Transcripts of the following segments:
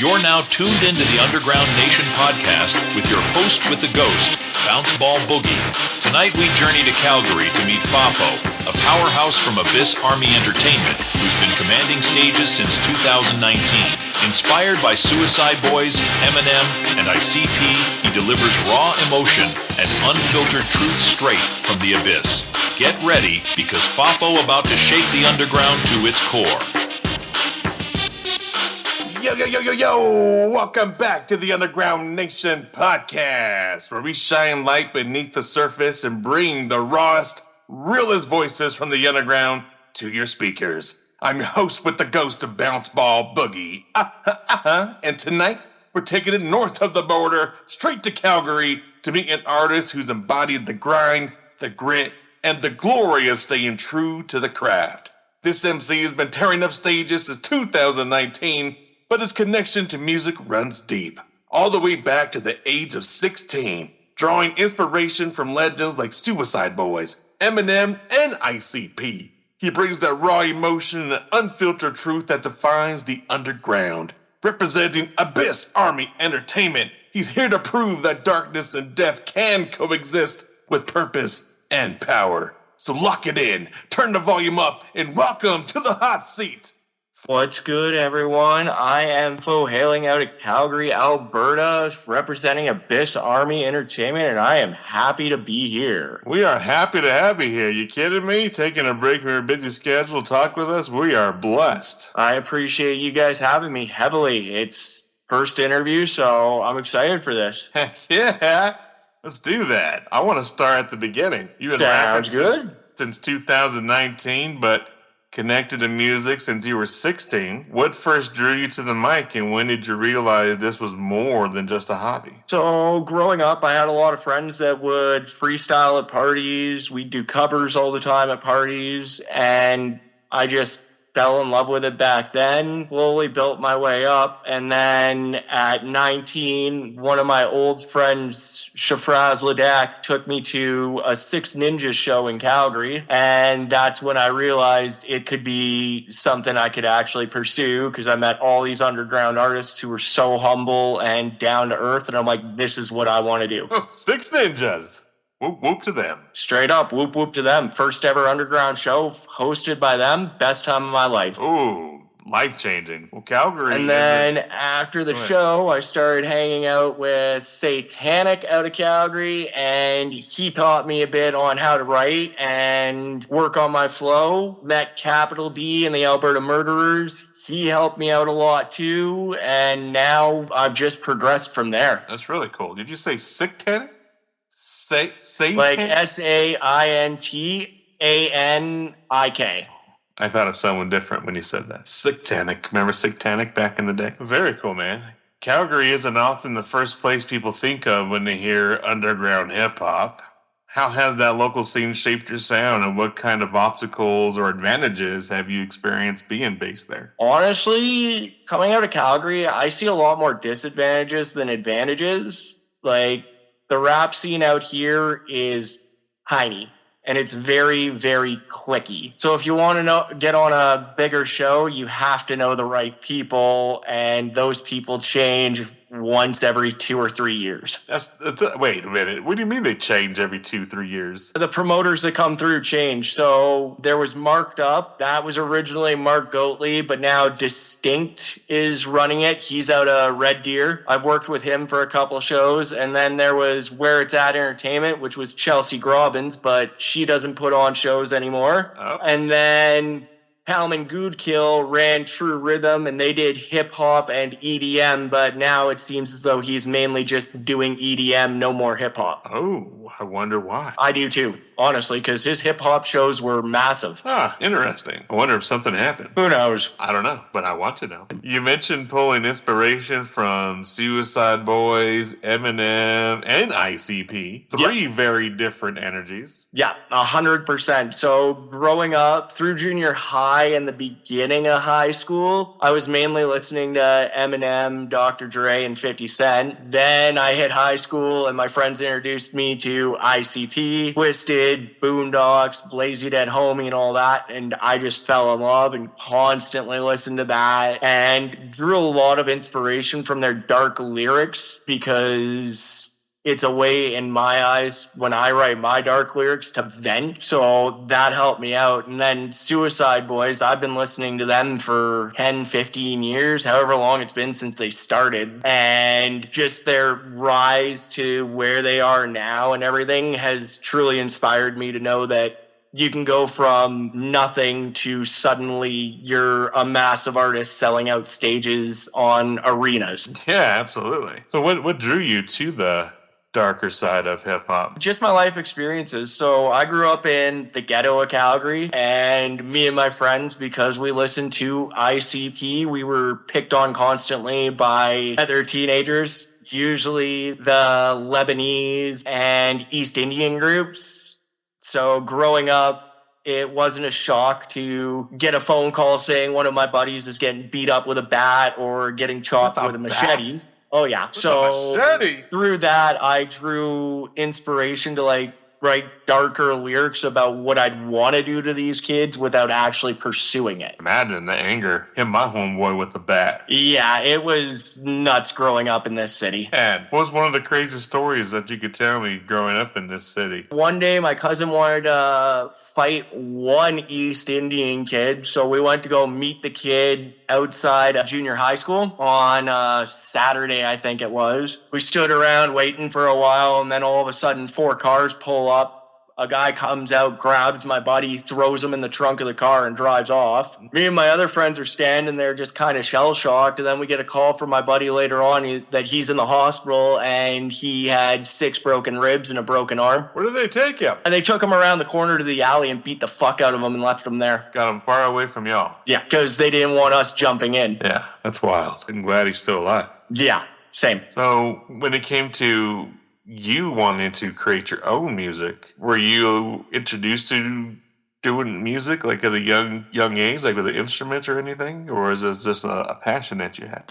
You're now tuned into the Underground Nation podcast with your host with the ghost, Bounce Ball Boogie. Tonight we journey to Calgary to meet FAFO, a powerhouse from Abyss Army Entertainment who's been commanding stages since 2019. Inspired by Suicideboys, Eminem, and ICP, he delivers raw emotion and unfiltered truth straight from the abyss. Get ready, because FAFO about to shake the underground to its core. Yo, welcome back to the Underground Nation podcast, where we shine light beneath the surface and bring the rawest, realest voices from the underground to your speakers. I'm your host with the ghost of Bounce Ball Boogie. And tonight, we're taking it north of the border, straight to Calgary, to meet an artist who's embodied the grind, the grit, and the glory of staying true to the craft. This MC has been tearing up stages since 2019, but his connection to music runs deep, all the way back to the age of 16, drawing inspiration from legends like Suicideboys, Eminem, and ICP. He brings that raw emotion and unfiltered truth that defines the underground. Representing Abyss Army Entertainment, he's here to prove that darkness and death can coexist with purpose and power. So lock it in, turn the volume up, and welcome to the hot seat. What's good, everyone? I am FAFO, hailing out of Calgary, Alberta, representing Abyss Army Entertainment, and I am happy to be here. We are happy to have you here. You kidding me? Taking a break from your busy schedule to talk with us? We are blessed. I appreciate you guys having me heavily. It's first interview, so I'm excited for this. Heck yeah, let's do that. I want to start at the beginning. You've been Sounds rapping good. since 2019, but connected to music since you were 16. What first drew you to the mic, and when did you realize this was more than just a hobby? So growing up, I had a lot of friends that would freestyle at parties. We'd do covers all the time at parties, and I just fell in love with it back then, slowly built my way up, and then at 19, one of my old friends, Shafraz Ladak, took me to a Six Ninjas show in Calgary, and that's when I realized it could be something I could actually pursue, because I met all these underground artists who were so humble and down to earth, and I'm like, this is what I want to do. Oh, Six Ninjas. Whoop, whoop to them. Straight up, whoop, whoop to them. First ever underground show hosted by them. Best time of my life. Ooh, life-changing. Well, Calgary. And then after the show, I started hanging out with Satanic out of Calgary, and he taught me a bit on how to write and work on my flow. Met Capital D and the Alberta Murderers. He helped me out a lot too, and now I've just progressed from there. That's really cool. Did you say Satanic? Satan? Like Saintanik. I thought of someone different when you said that. Satanic. Remember Satanic back in the day? Very cool, man. Calgary isn't often the first place people think of when they hear underground hip-hop. How has that local scene shaped your sound, and what kind of obstacles or advantages have you experienced being based there? Honestly, coming out of Calgary, I see a lot more disadvantages than advantages. Like, the rap scene out here is tiny, and it's very, very cliquey. So if you want to get on a bigger show, you have to know the right people, and those people change once every 2 or 3 years. Wait a minute. What do you mean they change every 2-3 years? The promoters that come through change. So there was Marked Up. That was originally Mark Goatley, but now Distinct is running it. He's out of Red Deer. I've worked with him for a couple shows. And then there was Where It's At Entertainment, which was Chelsea Grobbins, but she doesn't put on shows anymore. Oh. And then Palman Goodkill ran True Rhythm, and they did hip-hop and EDM, but now it seems as though he's mainly just doing EDM, no more hip-hop. Oh, I wonder why. I do too, honestly, because his hip-hop shows were massive. Ah, interesting. I wonder if something happened. Who knows? I don't know, but I want to know. You mentioned pulling inspiration from Suicideboys, Eminem, and ICP. Three very different energies. Yeah, 100%. So growing up through junior high and the beginning of high school, I was mainly listening to Eminem, Dr. Dre, and 50 Cent. Then I hit high school, and my friends introduced me to to ICP, Twisted, Boondocks, Blazy Dead Homie, and all that. And I just fell in love and constantly listened to that and drew a lot of inspiration from their dark lyrics, because it's a way, in my eyes, when I write my dark lyrics, to vent. So that helped me out. And then Suicideboys, I've been listening to them for 10, 15 years, however long it's been since they started. And just their rise to where they are now and everything has truly inspired me to know that you can go from nothing to suddenly you're a massive artist selling out stages on arenas. Yeah, absolutely. So what drew you to the darker side of hip hop? Just my life experiences. So I grew up in the ghetto of Calgary, and me and my friends, because we listened to ICP, we were picked on constantly by other teenagers, usually the Lebanese and East Indian groups. So growing up, it wasn't a shock to get a phone call saying one of my buddies is getting beat up with a bat or getting chopped with a machete. Oh, yeah. So through that, I drew inspiration to write darker lyrics about what I'd want to do to these kids without actually pursuing it. Imagine the anger. Hit my homeboy with the bat. Yeah, it was nuts growing up in this city. And what was one of the craziest stories that you could tell me growing up in this city? One day, my cousin wanted to fight one East Indian kid, so we went to go meet the kid outside of junior high school on Saturday, I think it was. We stood around waiting for a while, and then all of a sudden 4 cars pull up. A guy comes out, grabs my buddy, throws him in the trunk of the car, and drives off. Me and my other friends are standing there just kind of shell-shocked, and then we get a call from my buddy later on that he's in the hospital, and he had 6 broken ribs and a broken arm. Where did they take him? And they took him around the corner to the alley and beat the fuck out of him and left him there. Got him far away from y'all. Yeah, because they didn't want us jumping in. Yeah, that's wild. I'm glad he's still alive. Yeah, same. So when it came to you wanting to create your own music, were you introduced to doing music like at a young age, like with an instrument or anything? Or is this just a passion that you had?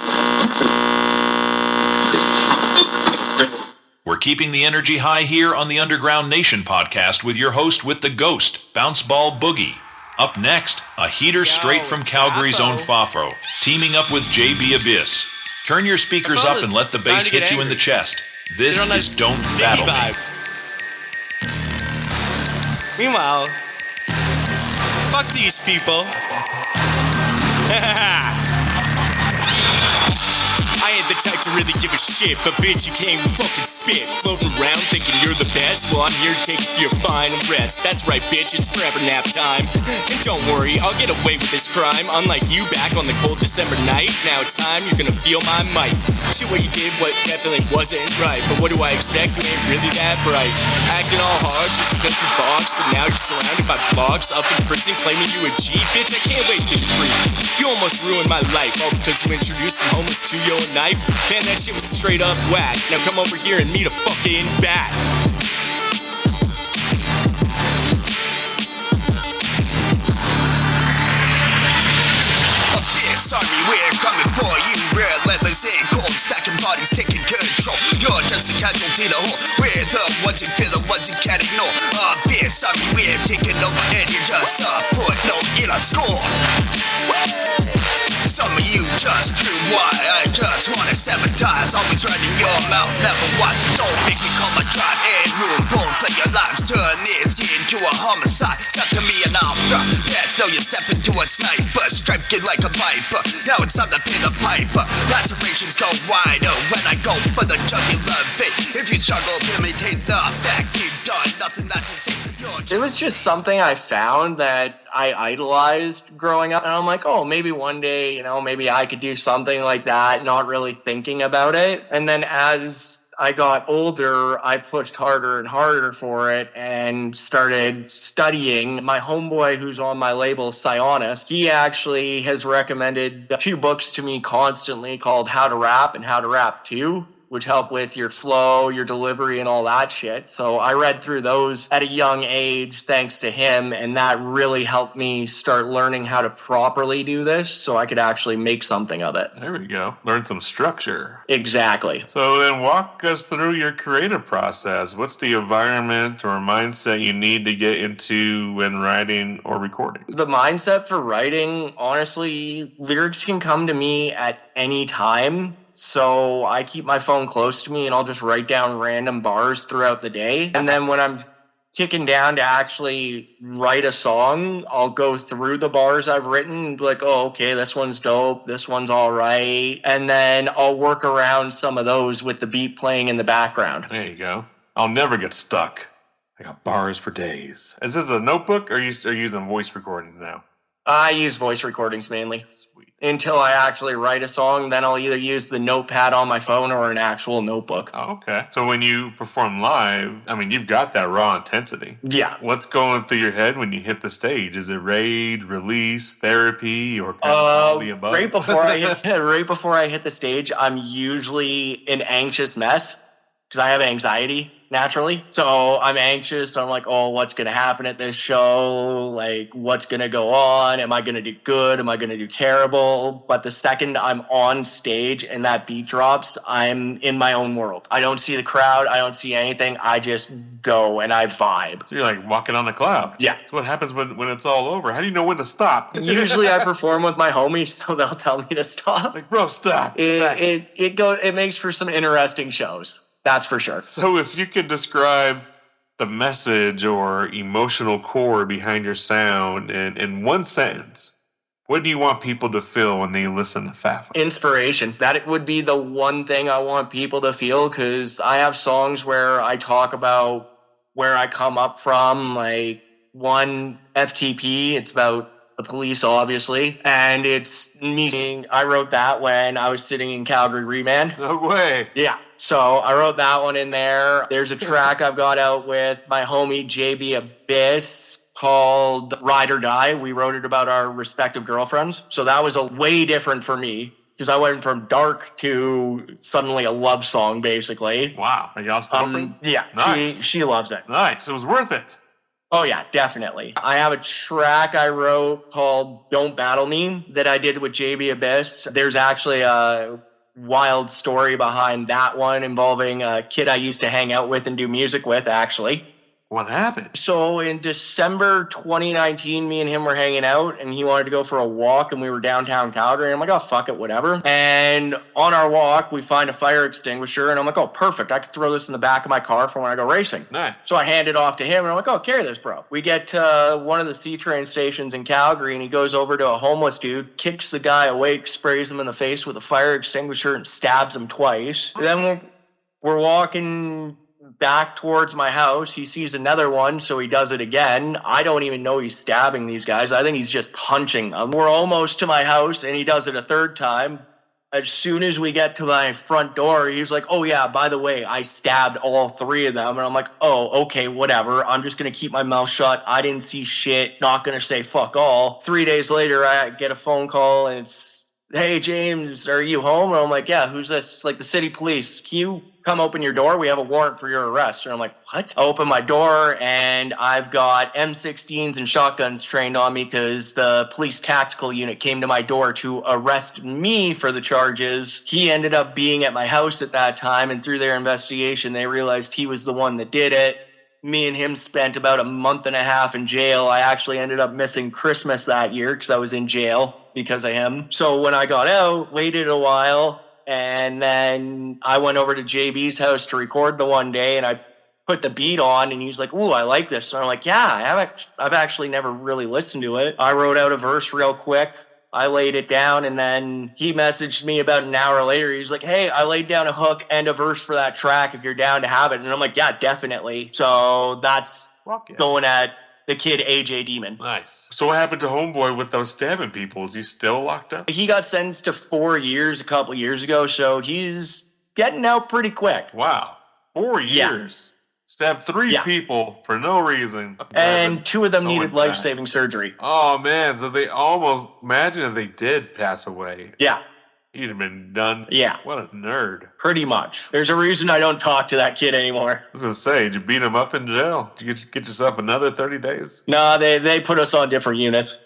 We're keeping the energy high here on the Underground Nation podcast with your host with the ghost, Bounce Ball Boogie. Up next, a heater straight from Calgary's own FAFO, teaming up with JB Abyss. Turn your speakers up and let the bass hit you in the chest. This is Don't Battle Me. Meanwhile, fuck these people. I ain't the type to really give a shit, but bitch, you can't fucking spit. Floating around thinking you're the best, well, I'm here to take your final rest. That's right, bitch, it's forever nap time. And don't worry, I'll get away with this crime. Unlike you back on the cold December night, now it's time, you're gonna feel my might. Shit, what you did, what definitely wasn't right. But what do I expect? You ain't really that bright. Acting all hard just because you're boxed, but now you're surrounded by blocks. Up in prison claiming you a G, bitch, I can't wait to be free. You almost ruined my life, all because you introduced some homeless to your knife. Man, that shit was straight up whack. Now come over here and meet a fucking bat. Army, we're coming for you. Relentless and cold, stacking bodies, taking control. You're just a casualty to hold. We're the ones you feel, the ones you can't ignore. Abyss Army, we're taking over, and you're just a footnote in a score. Some of you just drew why I just wanna sabotage. Always running your mouth, never watch. Don't make me call my tribe and ruin both of your lives. Turn this into a homicide. Step to me and I'll drop. Yes, no, you step into a sniper. Strike it like a viper. Now it's time to pay the piper. Lacerations go wider when I go for the jugular vein. If you struggle to imitate the fact, you've done nothing that's insane. It was just something I found that I idolized growing up. And I'm like, oh, maybe one day, maybe I could do something like that, not really thinking about it. And then as I got older, I pushed harder and harder for it and started studying. My homeboy who's on my label, Sionis, he actually has recommended 2 books to me constantly called How to Rap and How to Rap 2, which help with your flow, your delivery, and all that shit. So I read through those at a young age thanks to him, and that really helped me start learning how to properly do this so I could actually make something of it. There we go. Learn some structure. Exactly. So then walk us through your creative process. What's the environment or mindset you need to get into when writing or recording? The mindset for writing, honestly, lyrics can come to me at any time. So I keep my phone close to me and I'll just write down random bars throughout the day. And then when I'm kicking down to actually write a song, I'll go through the bars I've written and be like, oh, okay, this one's dope, this one's all right. And then I'll work around some of those with the beat playing in the background. There you go. I'll never get stuck. I got bars for days. Is this a notebook or are you using voice recording now? I use voice recordings mainly. Sweet. Until I actually write a song, then I'll either use the notepad on my phone or an actual notebook. Oh, okay. So when you perform live, I mean, you've got that raw intensity. Yeah. What's going through your head when you hit the stage? Is it rage, release, therapy, or kind of all the above? Right before I hit the stage, I'm usually an anxious mess because I have anxiety naturally. So I'm anxious. I'm like, oh, what's going to happen at this show? Like, what's going to go on? Am I going to do good? Am I going to do terrible? But the second I'm on stage and that beat drops, I'm in my own world. I don't see the crowd. I don't see anything. I just go and I vibe. So you're like walking on the cloud. Yeah. That's what happens when it's all over. How do you know when to stop? Usually I perform with my homies, so they'll tell me to stop. Like, bro, stop. It makes for some interesting shows. That's for sure. So if you could describe the message or emotional core behind your sound in one sentence, what do you want people to feel when they listen to FAFO? Inspiration. That would be the one thing I want people to feel, because I have songs where I talk about where I come up from, like one FTP, it's about the police, obviously, and it's me saying I wrote that when I was sitting in Calgary remand. No way. Yeah. So I wrote that one in there. There's a track I've got out with my homie JB Abyss called Ride or Die. We wrote it about our respective girlfriends. So that was a way different for me because I went from dark to suddenly a love song, basically. Wow. Are y'all stopping? Yeah. Nice. She loves it. Nice. It was worth it. Oh, yeah, definitely. I have a track I wrote called Don't Battle Me that I did with JB Abyss. There's actually a wild story behind that one involving a kid I used to hang out with and do music with, actually. What happened? So in December 2019, me and him were hanging out and he wanted to go for a walk and we were downtown Calgary. And I'm like, oh, fuck it, whatever. And on our walk, we find a fire extinguisher and I'm like, oh, perfect. I could throw this in the back of my car for when I go racing. Nice. So I hand it off to him and I'm like, oh, carry this, bro. We get to one of the C-train stations in Calgary and he goes over to a homeless dude, kicks the guy awake, sprays him in the face with a fire extinguisher and stabs him twice. Then we're walking back towards my house. He sees another one, so he does it again. I don't even know he's stabbing these guys. I think he's just punching them. We're almost to my house, and he does it a third time. As soon as we get to my front door, he's like, oh yeah, by the way, I stabbed all three of them. And I'm like, oh, okay, whatever. I'm just going to keep my mouth shut. I didn't see shit. Not going to say fuck all. 3 days later, I get a phone call, and it's, hey, James, are you home? And I'm like, yeah, who's this? It's like the city police. Can you come open your door? We have a warrant for your arrest. And I'm like, what? I open my door and I've got M16s and shotguns trained on me because the police tactical unit came to my door to arrest me for the charges. He ended up being at my house at that time, and through their investigation, they realized he was the one that did it. Me and him spent about a month and a half in jail. I actually ended up missing Christmas that year because I was in jail because of him. So when I got out, waited a while, and then I went over to JB's house to record the one day, and I put the beat on, and he's like, ooh, I like this. And I'm like, yeah, I've actually never really listened to it. I wrote out a verse real quick. I laid it down, and then he messaged me about an hour later. He's like, hey, I laid down a hook and a verse for that track if you're down to have it. And I'm like, yeah, definitely. So that's going at the kid AJ Demon. Nice. So what happened to Homeboy with those stabbing people? Is he still locked up? He got sentenced to 4 years a couple years ago, so he's getting out pretty quick. Wow. 4 years. Stabbed three people for no reason. And two of them needed life-saving surgery. Oh, man. So they almost, imagine if they did pass away. Yeah. You'd have been done. Yeah. What a nerd. Pretty much. There's a reason I don't talk to that kid anymore. I was going to say, did you beat him up in jail? Did you get yourself another 30 days? No, they put us on different units.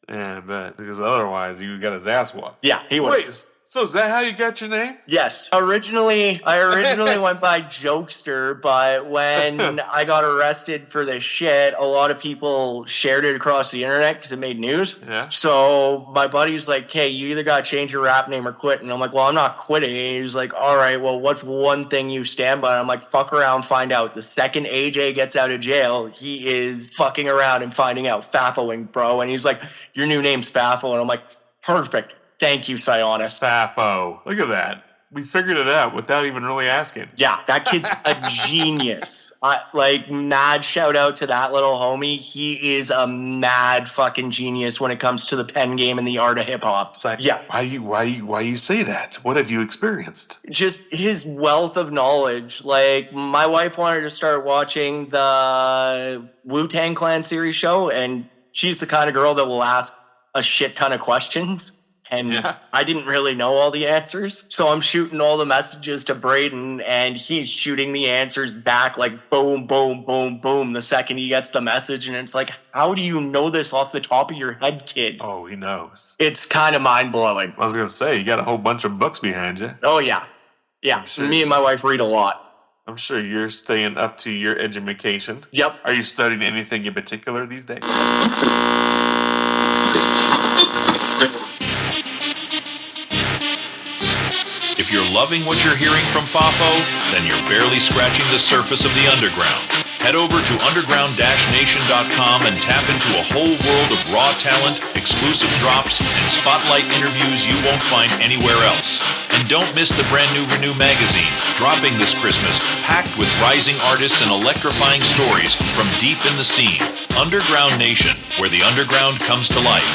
Yeah, I bet. Because otherwise, you got his ass whooped. Yeah, he was. Wait, so is that how you got your name? Yes. I originally went by Jokester, but when I got arrested for this shit, a lot of people shared it across the internet because it made news. Yeah. So my buddy's like, hey, you either got to change your rap name or quit. And I'm like, well, I'm not quitting. And he's like, all right, well, what's one thing you stand by? And I'm like, fuck around, find out. The second AJ gets out of jail, he is fucking around and finding out, FAFOing, bro. And he's like, your new name's FAFO. And I'm like, perfect. Thank you, Sionis. FAFO. Look at that. We figured it out without even really asking. Yeah, that kid's a genius. Mad shout out to that little homie. He is a mad fucking genius when it comes to the pen game and the art of hip hop. So yeah. Why you say that? What have you experienced? Just his wealth of knowledge. Like, my wife wanted to start watching the Wu-Tang Clan series show, and she's the kind of girl that will ask a shit ton of questions. And I didn't really know all the answers. So I'm shooting all the messages to Braden, and he's shooting the answers back like boom, boom, boom, boom the second he gets the message. And it's like, how do you know this off the top of your head, kid? Oh, he knows. It's kind of mind-blowing. I was going to say, you got a whole bunch of books behind you. Oh, yeah. Yeah, sure. Me and my wife read a lot. I'm sure you're staying up to your education. Yep. Are you studying anything in particular these days? If you're loving what you're hearing from FAFO, then you're barely scratching the surface of the underground. Head over to underground-nation.com and tap into a whole world of raw talent, exclusive drops, and spotlight interviews you won't find anywhere else. And don't miss the brand new Renew magazine, dropping this Christmas, packed with rising artists and electrifying stories from deep in the scene. Underground Nation, where the underground comes to life.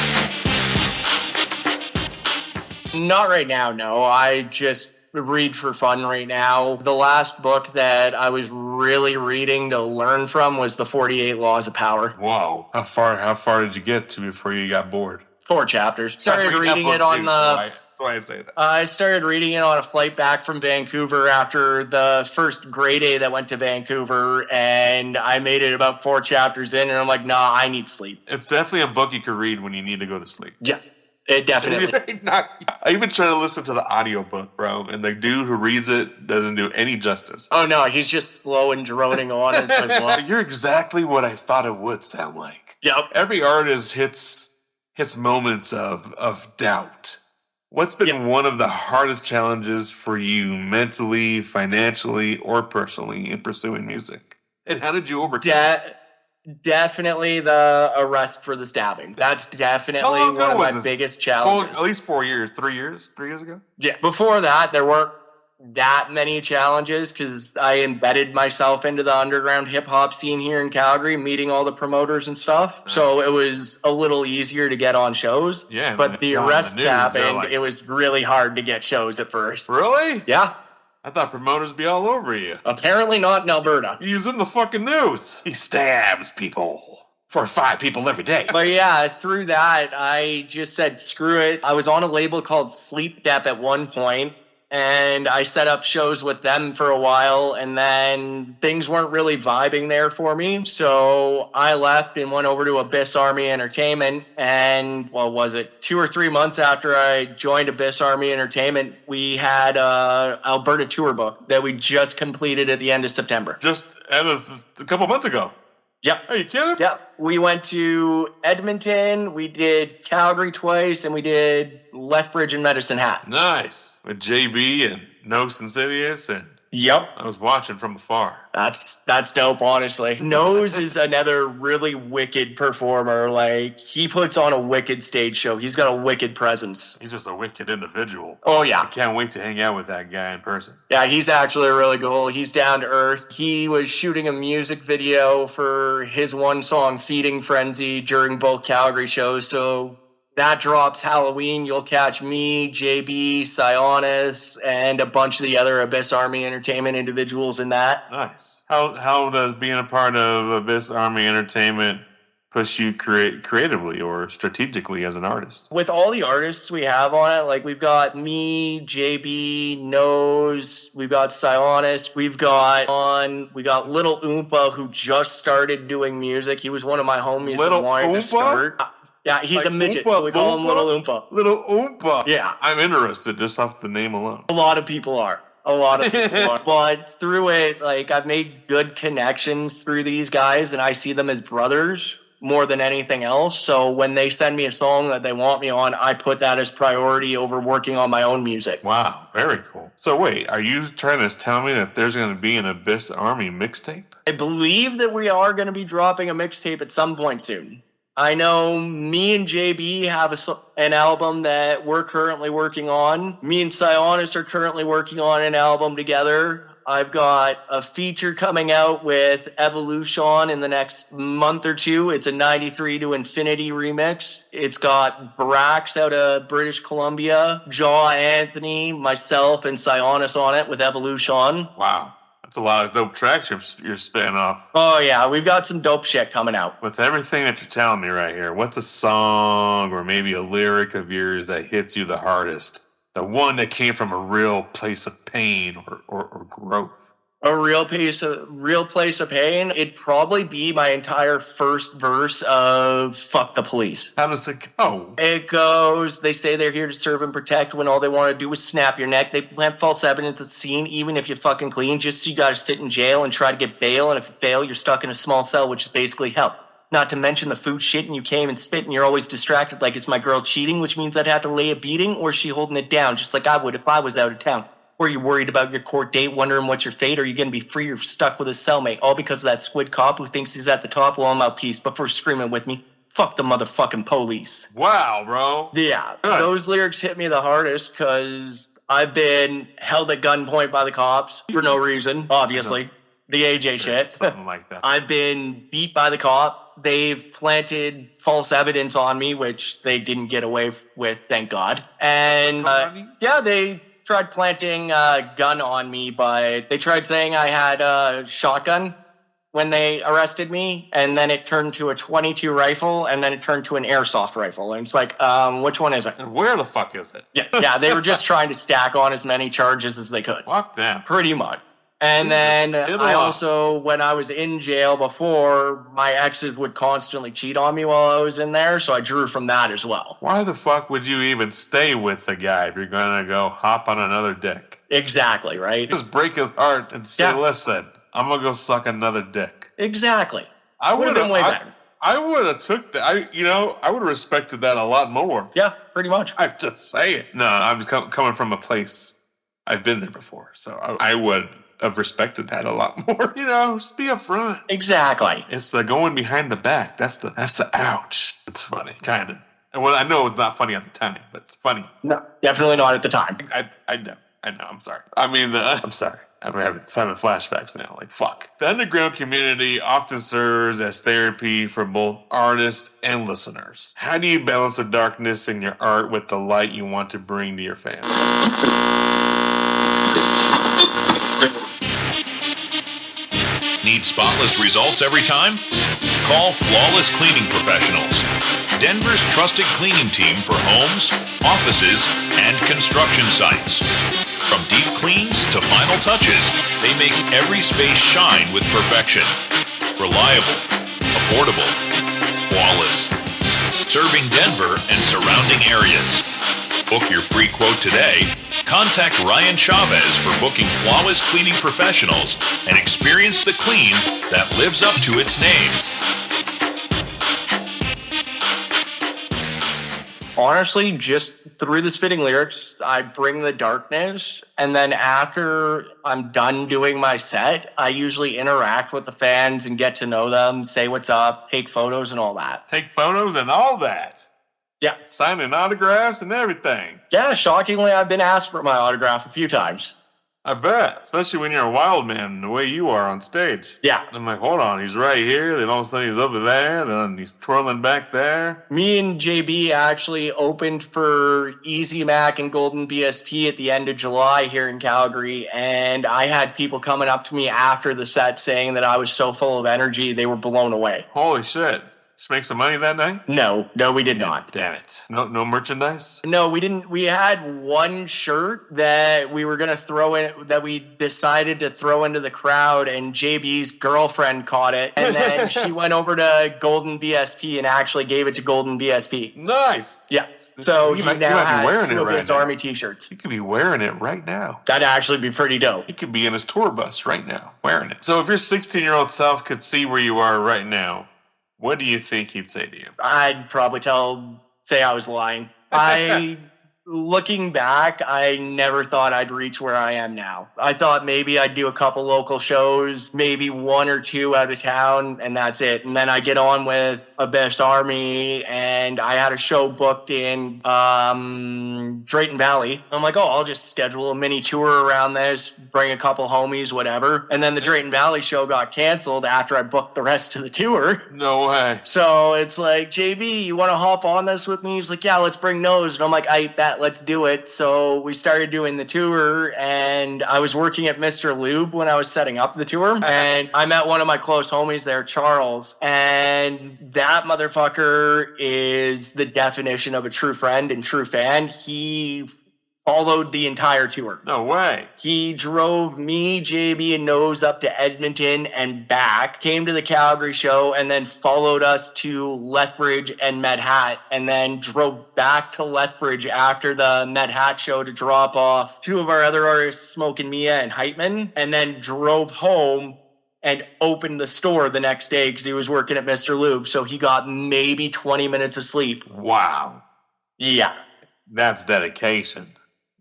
Not right now, no. I just read for fun right now. The last book that I was really reading to learn from was The 48 Laws of Power. Whoa. How far did you get to before you got bored? 4 chapters. Started reading it on the... That's why I say that. I started reading it on a flight back from Vancouver after the first grade A that went to Vancouver, and I made it about 4 chapters in, and I'm like, nah, I need sleep. It's definitely a book you could read when you need to go to sleep. Yeah. It definitely. I even try to listen to the audiobook, bro, and the dude who reads it doesn't do any justice. Oh, no, he's just slow and droning on. It's like, well, you're exactly what I thought it would sound like. Yep. Every artist hits moments of doubt. What's been one of the hardest challenges for you mentally, financially, or personally in pursuing music? And how did you overcome it? Definitely the arrest for the stabbing. That's definitely one of my biggest challenges. At least 4 years, 3 years ago? Yeah. Before that, there weren't that many challenges because I embedded myself into the underground hip-hop scene here in Calgary, meeting all the promoters and stuff. So it was a little easier to get on shows. Yeah. But the arrests happened. It was really hard to get shows at first. Really? Yeah. I thought promoters be all over you. Apparently not in Alberta. He's in the fucking news. He stabs people. 4 or 5 people every day. But yeah, through that, I just said, screw it. I was on a label called Sleep Dep at one point, and I set up shows with them for a while, and then things weren't really vibing there for me. So I left and went over to Abyss Army Entertainment, and what was it, 2 or 3 months after I joined Abyss Army Entertainment, we had a Alberta tour book that we just completed at the end of September. That was a couple months ago. Yep. Are you kidding? Yep. We went to Edmonton, we did Calgary twice, and we did Lethbridge and Medicine Hat. Nice. With JB and Nose Insidious and... Yep. I was watching from afar. That's dope, honestly. Nose is another really wicked performer. Like, he puts on a wicked stage show. He's got a wicked presence. He's just a wicked individual. Oh, yeah. I can't wait to hang out with that guy in person. Yeah, he's actually really cool. He's down to earth. He was shooting a music video for his one song, Feeding Frenzy, during both Calgary shows. So that drops Halloween. You'll catch me, JB, Sionis, and a bunch of the other Abyss Army Entertainment individuals in that. Nice. How does being a part of Abyss Army Entertainment push you creatively or strategically as an artist? With all the artists we have on it, like we've got me, JB, Nose, we've got Sionis, we got Little Oompa, who just started doing music. He was one of my homies Little that wanted to Oompa? start. Yeah, he's Like a midget, Oompa so we call him Little Loompa? Oompa. Little Oompa. Yeah. I'm interested just off the name alone. A lot of people are. But through it, like, I've made good connections through these guys, and I see them as brothers more than anything else. So when they send me a song that they want me on, I put that as priority over working on my own music. Wow, very cool. So wait, are you trying to tell me that there's going to be an Abyss Army mixtape? I believe that we are going to be dropping a mixtape at some point soon. I know me and JB have an album that we're currently working on. Me and Sionis are currently working on an album together. I've got a feature coming out with Evolution in the next month or two. It's a 93 to Infinity remix. It's got Brax out of British Columbia, Jaw Anthony, myself, and Sionis on it with Evolution. Wow. That's a lot of dope tracks you're spitting off. Oh, yeah. We've got some dope shit coming out. With everything that you're telling me right here, what's a song or maybe a lyric of yours that hits you the hardest? The one that came from a real place of pain or growth? A real place of pain. It'd probably be my entire first verse of Fuck the Police. How does it go? It goes, they say they're here to serve and protect when all they want to do is snap your neck. They plant false evidence at the scene, even if you're fucking clean, just so you gotta sit in jail and try to get bail. And if you fail, you're stuck in a small cell, which is basically hell. Not to mention the food shit and you came and spit and you're always distracted like it's my girl cheating, which means I'd have to lay a beating or she holding it down, just like I would if I was out of town. Or you worried about your court date, wondering what's your fate? Are you going to be free or stuck with a cellmate? All because of that squid cop who thinks he's at the top while I'm out peace. But for screaming with me, fuck the motherfucking police. Wow, bro. Yeah, Good. Those lyrics hit me the hardest because I've been held at gunpoint by the cops for no reason, obviously. The AJ shit. Something like that. I've been beat by the cop. They've planted false evidence on me, which they didn't get away with, thank God. And they tried planting a gun on me, but they tried saying I had a shotgun when they arrested me, and then it turned to a .22 rifle, and then it turned to an airsoft rifle. And it's like, which one is it? And where the fuck is it? Yeah, they were just trying to stack on as many charges as they could. Fuck them. Pretty much. And then I also, when I was in jail before, my exes would constantly cheat on me while I was in there, so I drew from that as well. Why the fuck would you even stay with the guy if you're going to go hop on another dick? Exactly, right? Just break his heart and say, listen, I'm going to go suck another dick. Exactly. I would have been way better. I would have took that. I would have respected that a lot more. Yeah, pretty much. I'm just saying. No, I'm coming from a place. I've been there before, so I would have respected that a lot more. Just be upfront. Exactly. It's the going behind the back. That's the ouch. It's funny, kind of. And well, I know it's not funny at the time, but it's funny. No, definitely not at the time. I know. I'm sorry. I'm sorry. I'm having flashbacks now. Like, fuck. The underground community often serves as therapy for both artists and listeners. How do you balance the darkness in your art with the light you want to bring to your fans? Need spotless results every time? Call Flawless Cleaning Professionals, Denver's trusted cleaning team for homes, offices, and construction sites. From deep cleans to final touches, they make every space shine with perfection. Reliable, affordable, flawless. Serving Denver and surrounding areas. Book your free quote today. Contact Ryan Chavez for booking flawless cleaning professionals and experience the clean that lives up to its name. Honestly, just through the spitting lyrics, I bring the darkness, and then after I'm done doing my set, I usually interact with the fans and get to know them, say what's up, take photos and all that. Take photos and all that. Yeah. Signing autographs and everything. Yeah, shockingly, I've been asked for my autograph a few times. I bet. Especially when you're a wild man, the way you are on stage. Yeah. I'm like, hold on, he's right here. Then all of a sudden he's over there. Then he's twirling back there. Me and JB actually opened for Easy Mac and Golden BSP at the end of July here in Calgary. And I had people coming up to me after the set saying that I was so full of energy, they were blown away. Holy shit. Just make some money that night? No, we did not. Damn it. No merchandise? No, we didn't. We had one shirt that we were going to throw in, that we decided to throw into the crowd, and JB's girlfriend caught it. And then she went over to Golden BSP and actually gave it to Golden BSP. Nice. Yeah. So he might now be has wearing 2 it of right his now. Army t-shirts. He could be wearing it right now. That'd actually be pretty dope. He could be in his tour bus right now, wearing it. So if your 16-year-old self could see where you are right now, what do you think he'd say to you? I'd probably say I was lying. Looking back, I never thought I'd reach where I am now. I thought maybe I'd do a couple local shows, maybe 1 or 2 out of town, and that's it. And then I get on with Abyss Army, and I had a show booked in Drayton Valley. I'm like, I'll just schedule a mini tour around this, bring a couple homies, whatever. And then the Drayton Valley show got canceled after I booked the rest of the tour. No way. So it's like, JB, you want to hop on this with me? He's like, yeah, let's bring those. And I'm like, I bet, let's do it. So we started doing the tour, and I was working at Mr. Lube when I was setting up the tour. And I met one of my close homies there, Charles. And that motherfucker is the definition of a true friend and true fan. He followed the entire tour. No way. He drove me, JB, and Nose up to Edmonton and back, came to the Calgary show, and then followed us to Lethbridge and Medhat, and then drove back to Lethbridge after the Medhat show to drop off 2 of our other artists, Smoke and Mia and Heitman, and then drove home and opened the store the next day because he was working at Mr. Lube, so he got maybe 20 minutes of sleep. Wow. Yeah. That's dedication.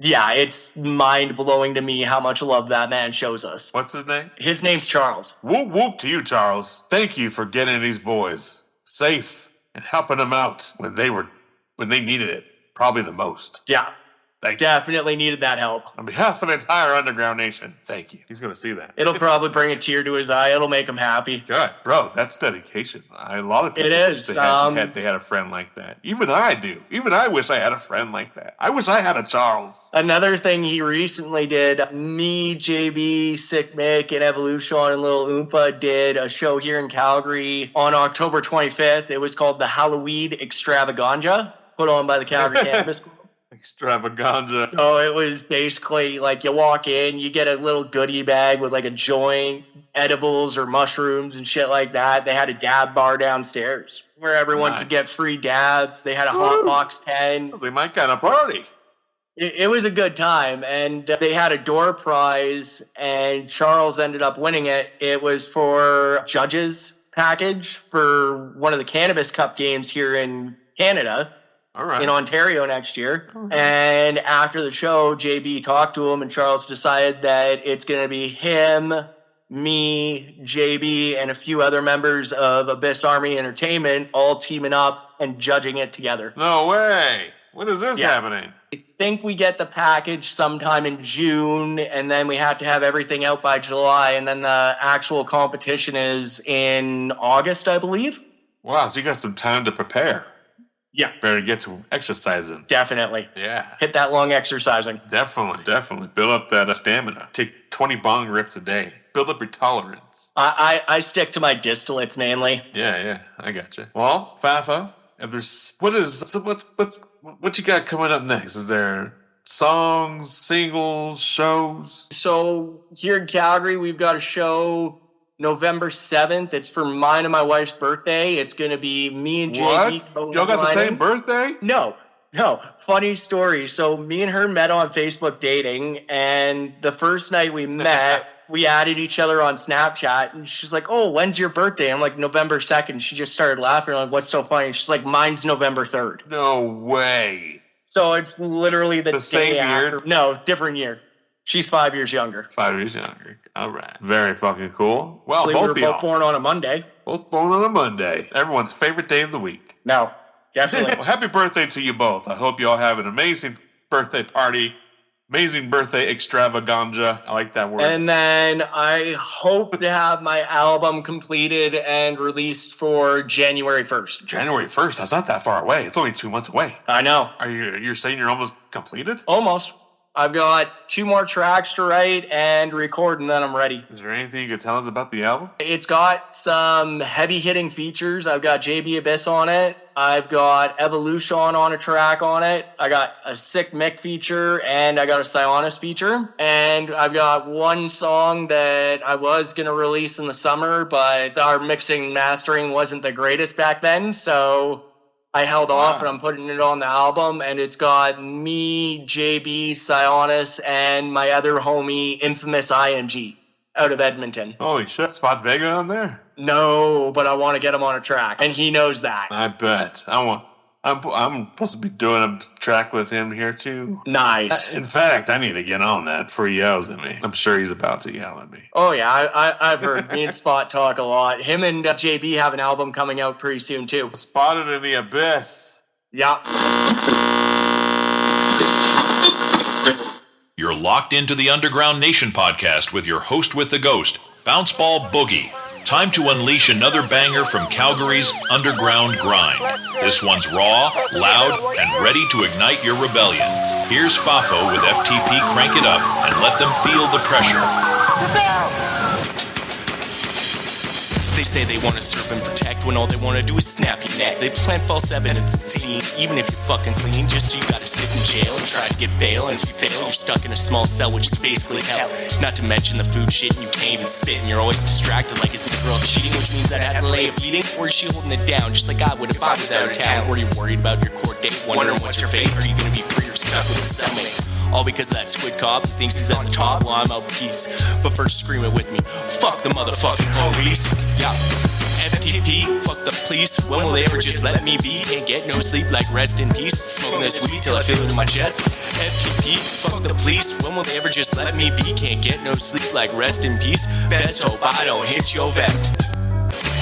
Yeah, it's mind-blowing to me how much love that man shows us. What's his name? His name's Charles. Whoop whoop to you, Charles. Thank you for getting these boys safe and helping them out when they needed it, probably the most. Yeah, Thank you. definitely needed that help. On behalf of the entire Underground Nation, thank you. He's going to see that. It'll probably bring a tear to his eye. It'll make him happy. Good. Bro, that's dedication. A lot of people It is. They had a friend like that. Even I do. Even I wish I had a friend like that. I wish I had a Charles. Another thing he recently did, me, JB, Sick Mick, and Evolution and Lil Oompa did a show here in Calgary on October 25th. It was called the Halloween Extravaganza, put on by the Calgary Cannabis Club. Extravaganza. So it was basically like you walk in, you get a little goodie bag with like a joint, edibles or mushrooms and shit like that. They had a dab bar downstairs where everyone could get free dabs. They had a hot box 10. They might kind of party. It was a good time, and they had a door prize, and Charles ended up winning it. It was for judges package for one of the Cannabis Cup games here in Canada. All right. In Ontario next year. And after the show, JB talked to him, and Charles decided that it's going to be him, me, JB, and a few other members of Abyss Army Entertainment all teaming up and judging it together. No way. When is this happening? I think we get the package sometime in June, and then we have to have everything out by July, and then the actual competition is in August, I believe. Wow, so you got some time to prepare. Yeah. Better get to exercising. Definitely. Yeah. Hit that long exercising. Definitely. Build up that stamina. Take 20 bong rips a day. Build up your tolerance. I stick to my distillates mainly. Yeah, I gotcha. Well, FAFO, if there's what you got coming up next? Is there songs, singles, shows? So here in Calgary, we've got a show November 7th. It's for mine and my wife's birthday. It's going to be me and JB. What? Y'all got the same birthday? No. Funny story. So me and her met on Facebook dating, and the first night we met, we added each other on Snapchat, and she's like, "Oh, when's your birthday?" I'm like, "November 2nd. She just started laughing. I'm like, "What's so funny?" She's like, "Mine's November 3rd. No way. So it's literally the same day year? after. No, different year. She's 5 years younger. 5 years younger. All right. Very fucking cool. Well, We both were of y'all. both born on a Monday. Both born on a Monday. Everyone's favorite day of the week. No, definitely. Well, happy birthday to you both. I hope you all have an amazing birthday party. Amazing birthday extravaganza. I like that word. And then I hope to have my album completed and released for January 1st. January 1st. That's not that far away. It's only 2 months away. I know. You're saying you're almost completed? Almost. I've got 2 more tracks to write and record, and then I'm ready. Is there anything you could tell us about the album? It's got some heavy-hitting features. I've got JB Abyss on it. I've got Evolution on a track on it. I got a Sick Mick feature, and I got a Sionis feature. And I've got one song that I was going to release in the summer, but our mixing and mastering wasn't the greatest back then, so I held off, and I'm putting it on the album, and it's got me, JB, Sionis, and my other homie, Infamous ING, out of Edmonton. Holy shit, Spot Vega on there? No, but I want to get him on a track, and he knows that. I bet. I'm supposed to be doing a track with him here too. Nice. In fact, I need to get on that before he yells at me. I'm sure he's about to yell at me. Oh yeah, I've heard me and Spot talk a lot. Him and JB have an album coming out pretty soon too. Spotted in the Abyss. Yeah. You're locked into the Underground Nation podcast with your host with the ghost, Bounce Ball Boogie. Time to unleash another banger from Calgary's underground grind. This one's raw, loud, and ready to ignite your rebellion. Here's FAFO with FTP Crank It Up and let them feel the pressure. They say they want to serve and protect when all they want to do is snap your neck. They plant false evidence scene, even if you're fucking clean, just so you gotta sit in jail and try to get bail. And if you fail, you're stuck in a small cell, which is basically hell. Not to mention the food shit, and you can't even spit, and you're always distracted like is my girl cheating, which means I'd have to lay a beating. Or is she holding it down, just like I would if I was out of town? Or are you worried about your court date, wondering what's your fate? Are you gonna be free or stuck with a cellmate? All because of that squid cop who thinks he's at the top while I'm out peace. But first scream it with me, fuck the motherfucking police. Yeah. FTP, fuck the police. When will they ever just let me be? Can't get no sleep, like rest in peace. Smoking this weed till I feel it in my chest. FTP, fuck the police. When will they ever just let me be? Can't get no sleep, like rest in peace. Best hope I don't hit your vest.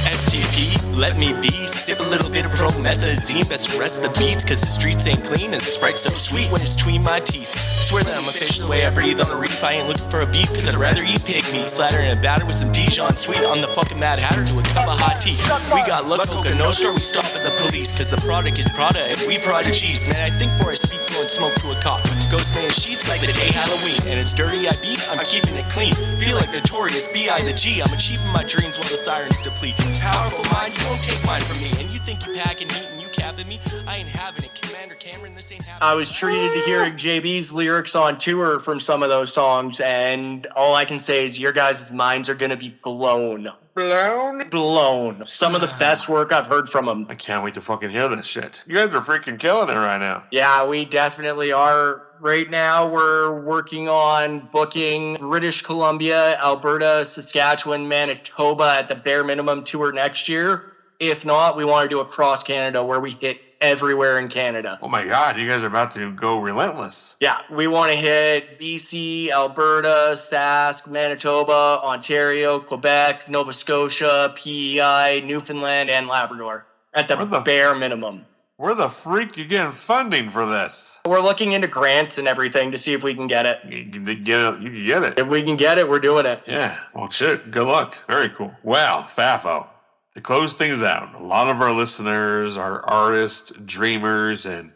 FTP, let me be. Sip a little bit of promethazine. Best rest the beats, cause the streets ain't clean and the Sprite's so sweet when it's between my teeth. Swear that I'm a fish the way I breathe on the reef. I ain't looking for a beef, cause I'd rather eat pig meat. Slatter in a batter with some Dijon sweet. On the fucking Mad Hatter to a cup of hot tea. We got luck, Coca Nostra, we stop at the police. Cause the product is Prada and we prodigies. Man, I think before I speak, blowing smoke to a cop. Ghost man sheets like the day Halloween. And it's dirty I beat, I'm keeping it clean. Feel like Notorious B.I. the G. I'm achieving my dreams while the sirens deplete. Powerful mind, you won't take mine from me. And you think you packing heat and you capping me? I ain't having it, Commander Cameron, this ain't happening. I was treated to hearing JB's lyrics on tour from some of those songs, and all I can say is your guys' minds are going to be blown. Blown. Some of the best work I've heard from them. I can't wait to fucking hear this shit. You guys are freaking killing it right now. Yeah, we definitely are. Right now, we're working on booking British Columbia, Alberta, Saskatchewan, Manitoba at the bare minimum tour next year. If not, we want to do across Canada where we hit everywhere in Canada. Oh my God, you guys are about to go relentless. Yeah, we want to hit BC, Alberta, Sask, Manitoba, Ontario, Quebec, Nova Scotia, PEI, Newfoundland, and Labrador at the bare minimum. Where the freak you getting funding for this? We're looking into grants and everything to see if we can get it. You can get it. If we can get it, we're doing it. Yeah, well shit, good luck. Very cool. Well, FAFO, to close things out, a lot of our listeners are artists, dreamers, and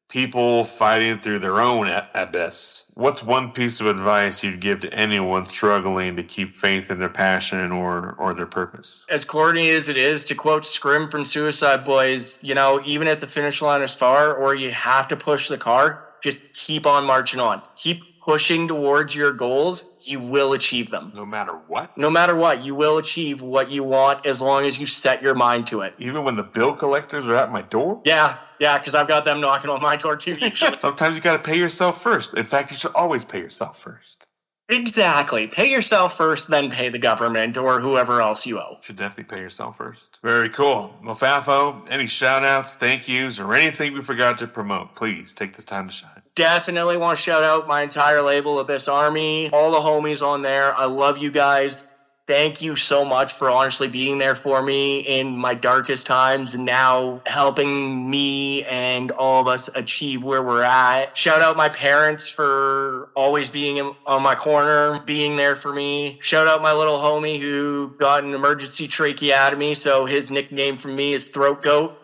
people fighting through their own abyss. What's one piece of advice you'd give to anyone struggling to keep faith in their passion or their purpose? As corny as it is, to quote Scrim from Suicideboys, you know, even if the finish line is far or you have to push the car, just keep on marching on. Keep pushing towards your goals. You will achieve them. No matter what? No matter what, you will achieve what you want as long as you set your mind to it. Even when the bill collectors are at my door? Yeah, because I've got them knocking on my door too. Sometimes you got to pay yourself first. In fact, you should always pay yourself first. Exactly. Pay yourself first, then pay the government or whoever else you owe. Should definitely pay yourself first. Very cool. Well, FAFO, any shout-outs, thank yous, or anything we forgot to promote, please take this time to shine. Definitely want to shout out my entire label, Abyss Army, all the homies on there. I love you guys. Thank you so much for honestly being there for me in my darkest times and now helping me and all of us achieve where we're at. Shout out my parents for always being on my corner, being there for me. Shout out my little homie who got an emergency tracheotomy, so his nickname from me is Throat Goat.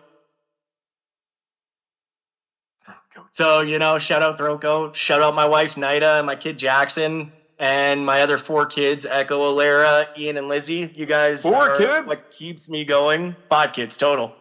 Throat Goat. So, shout out Throat Goat, shout out my wife, Nida, and my kid, Jackson, and my other 4 kids, Echo, Alara, Ian, and Lizzie. You guys 4 kids? what keeps me going. 5 kids total.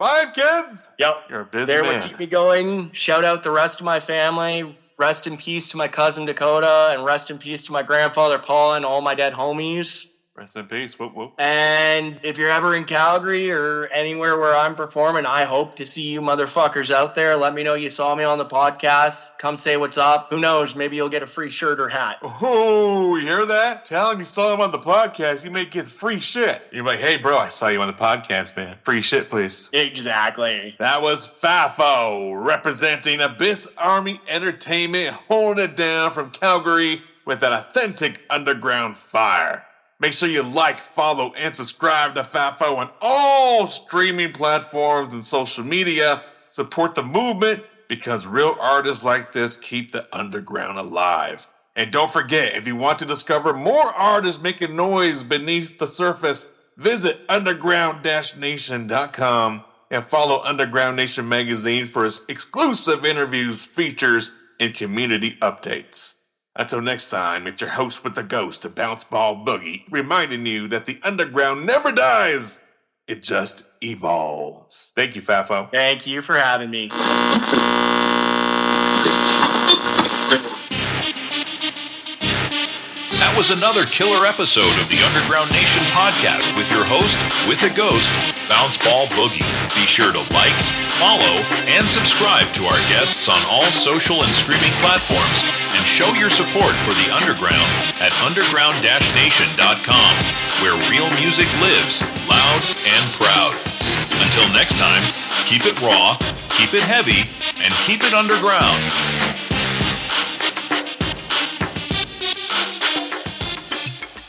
5 kids? Yep. You're a busy They're man. what keep me going. Shout out the rest of my family. Rest in peace to my cousin, Dakota, and rest in peace to my grandfather, Paul, and all my dead homies. Rest in peace. Whoop, whoop. And if you're ever in Calgary or anywhere where I'm performing, I hope to see you motherfuckers out there. Let me know you saw me on the podcast. Come say what's up. Who knows? Maybe you'll get a free shirt or hat. Oh, you hear that? Tell him you saw him on the podcast. You may get free shit. You're like, hey, bro, I saw you on the podcast, man. Free shit, please. Exactly. That was FAFO, representing Abyss Army Entertainment, holding it down from Calgary with an authentic underground fire. Make sure you like, follow, and subscribe to FAFO on all streaming platforms and social media. Support the movement because real artists like this keep the underground alive. And don't forget, if you want to discover more artists making noise beneath the surface, visit underground-nation.com and follow Underground Nation magazine for its exclusive interviews, features, and community updates. Until next time, it's your host with the ghost, the Bounce Ball Boogie, reminding you that the underground never dies. It just evolves. Thank you, FAFO. Thank you for having me. That was another killer episode of the Underground Nation podcast with your host, with a ghost, Bounce Ball Boogie. Be sure to like, follow, and subscribe to our guests on all social and streaming platforms, and show your support for the underground at underground-nation.com, where real music lives, loud and proud. Until next time, keep it raw, keep it heavy, and keep it underground.